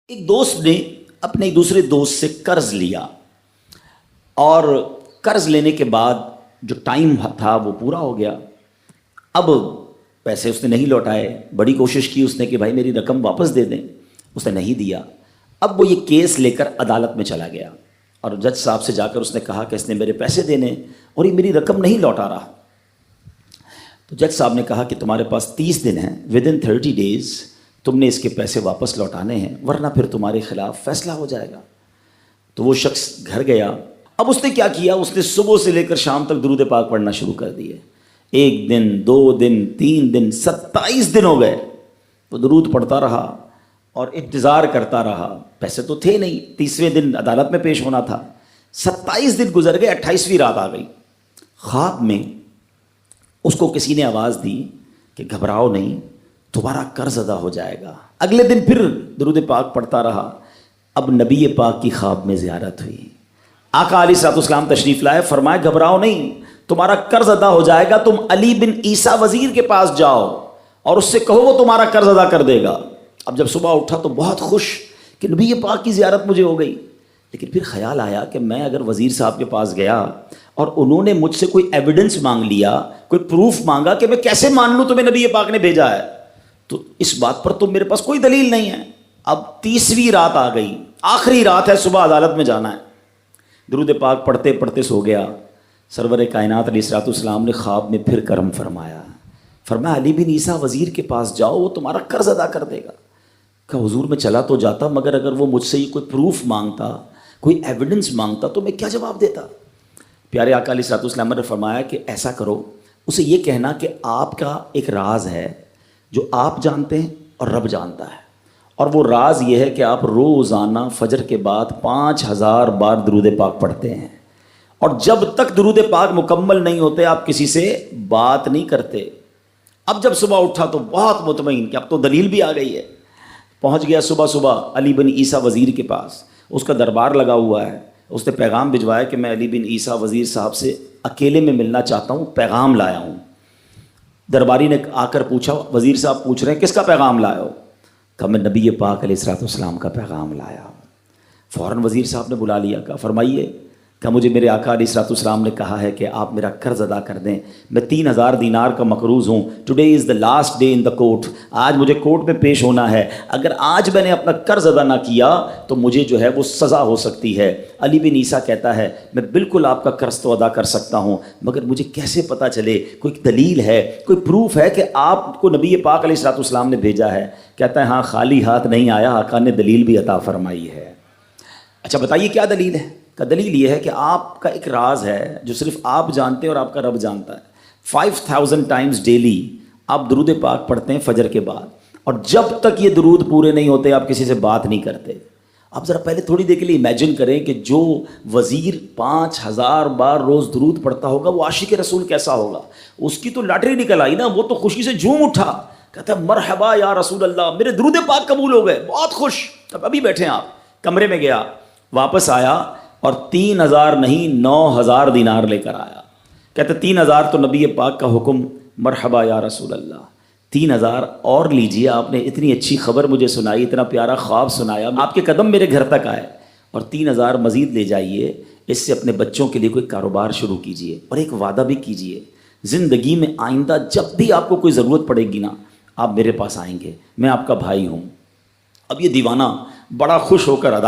ایک دوست نے اپنے ایک دوسرے دوست سے قرض لیا اور قرض لینے کے بعد جو ٹائم تھا وہ پورا ہو گیا. اب پیسے اس نے نہیں لوٹائے. بڑی کوشش کی اس نے کہ بھائی میری رقم واپس دے دیں, اس نے نہیں دیا. اب وہ یہ کیس لے کر عدالت میں چلا گیا اور جج صاحب سے جا کر اس نے کہا کہ اس نے میرے پیسے دینے اور یہ میری رقم نہیں لوٹا رہا. تو جج صاحب نے کہا کہ تمہارے پاس 30 دن ہیں, ودن 30 days تم نے اس کے پیسے واپس لوٹانے ہیں ورنہ پھر تمہارے خلاف فیصلہ ہو جائے گا. تو وہ شخص گھر گیا. اب اس نے کیا کیا, اس نے صبح سے لے کر شام تک درود پاک پڑھنا شروع کر دیے. 1 دن 2 دن 3 دن 27 دن ہو گئے. وہ درود پڑھتا رہا اور انتظار کرتا رہا. پیسے تو تھے نہیں, 30ویں دن عدالت میں پیش ہونا تھا. 27 دن گزر گئے, 28ویں رات آ گئی. خواب میں اس کو کسی نے آواز دی کہ گھبراؤ نہیں, تمہارا قرض ادا ہو جائے گا. اگلے دن پھر درود پاک پڑھتا رہا. اب نبی پاک کی خواب میں زیارت ہوئی. آقا علیہ الصلوۃ والسلام تشریف لائے, فرمائے گھبراؤ نہیں, تمہارا قرض ادا ہو جائے گا. تم علی بن عیسیٰ وزیر کے پاس جاؤ اور اس سے کہو وہ تمہارا قرض ادا کر دے گا. اب جب صبح اٹھا تو بہت خوش کہ نبی پاک کی زیارت مجھے ہو گئی. لیکن پھر خیال آیا کہ میں اگر وزیر صاحب کے پاس گیا اور انہوں نے مجھ سے کوئی ایویڈنس مانگ لیا, کوئی پروف مانگا, کہ میں کیسے مان لوں تمہیں نبی پاک نے بھیجا ہے, تو اس بات پر تو میرے پاس کوئی دلیل نہیں ہے. اب 30ویں رات آ گئی, آخری رات ہے, صبح عدالت میں جانا ہے. درود پاک پڑھتے پڑھتے سو گیا. سرور کائنات علیہ الصلوۃ والسلام نے خواب میں پھر کرم فرمایا. فرمایا علی بن عیسیٰ وزیر کے پاس جاؤ, وہ تمہارا قرض ادا کر دے گا. کہ حضور میں چلا تو جاتا, مگر اگر وہ مجھ سے کوئی پروف مانگتا, کوئی ایویڈنس مانگتا تو میں کیا جواب دیتا. پیارے آقا علیہ الصلوۃ والسلام نے فرمایا کہ ایسا کرو, اسے یہ کہنا کہ آپ کا ایک راز ہے جو آپ جانتے ہیں اور رب جانتا ہے, اور وہ راز یہ ہے کہ آپ روزانہ فجر کے بعد 5000 بار درود پاک پڑھتے ہیں, اور جب تک درود پاک مکمل نہیں ہوتے آپ کسی سے بات نہیں کرتے. اب جب صبح اٹھا تو بہت مطمئن کہ اب تو دلیل بھی آ گئی ہے. پہنچ گیا صبح صبح علی بن عیسیٰ وزیر کے پاس. اس کا دربار لگا ہوا ہے. اس نے پیغام بھجوایا کہ میں علی بن عیسیٰ وزیر صاحب سے اکیلے میں ملنا چاہتا ہوں, پیغام لایا ہوں. درباری نے آ کر پوچھا, وزیر صاحب پوچھ رہے ہیں کس کا پیغام لایا ہو؟ کہا میں نبی پاک علیہ الصلوۃ والسلام کا پیغام لایا ہوں. فوراً وزیر صاحب نے بلا لیا. کہا فرمائیے. کہ مجھے میرے آقا علیہ الصلوۃ والسلام نے کہا ہے کہ آپ میرا قرض ادا کر دیں. میں 3000 دینار کا مقروض ہوں. Today is the last day in the court. آج مجھے کورٹ میں پیش ہونا ہے. اگر آج میں نے اپنا قرض ادا نہ کیا تو مجھے جو ہے وہ سزا ہو سکتی ہے. علی بن عیسیٰ کہتا ہے میں بالکل آپ کا قرض تو ادا کر سکتا ہوں, مگر مجھے کیسے پتہ چلے, کوئی دلیل ہے, کوئی پروف ہے کہ آپ کو نبی پاک علیہ الصلوۃ والسلام نے بھیجا ہے؟ کہتا ہے ہاں, خالی ہاتھ نہیں آیا, آقا نے دلیل بھی عطا فرمائی ہے. اچھا بتائیے کیا دلیل ہے؟ کا دلیل یہ ہے کہ آپ کا ایک راز ہے جو صرف آپ جانتے ہیں اور آپ کا رب جانتا ہے. 5000 ٹائمز ڈیلی آپ درود پاک پڑھتے ہیں فجر کے بعد, اور جب تک یہ درود پورے نہیں ہوتے آپ کسی سے بات نہیں کرتے. آپ ذرا پہلے تھوڑی دیر کے لیے امیجن کریں کہ جو وزیر 5000 بار روز درود پڑھتا ہوگا وہ عاشق رسول کیسا ہوگا. اس کی تو لاٹری نکل آئی نا, وہ تو خوشی سے جھوم اٹھا, کہتا ہے مرحبا یا رسول اللہ, میرے درود پاک قبول ہو گئے, بہت خوش. اب ابھی بیٹھے ہیں آپ, کمرے میں گیا, واپس آیا اور 3000 نہیں 9000 دینار لے کر آیا. کہتے 3000 تو نبی پاک کا حکم, مرحبا یا رسول اللہ, 3000 اور لیجیے, آپ نے اتنی اچھی خبر مجھے سنائی, اتنا پیارا خواب سنایا, آپ کے قدم میرے گھر تک آئے, اور 3000 مزید لے جائیے, اس سے اپنے بچوں کے لیے کوئی کاروبار شروع کیجیے, اور ایک وعدہ بھی کیجیے, زندگی میں آئندہ جب بھی آپ کو کوئی ضرورت پڑے گی نا, آپ میرے پاس آئیں گے, میں آپ کا بھائی ہوں. اب یہ دیوانہ بڑا خوش ہو کر عدالت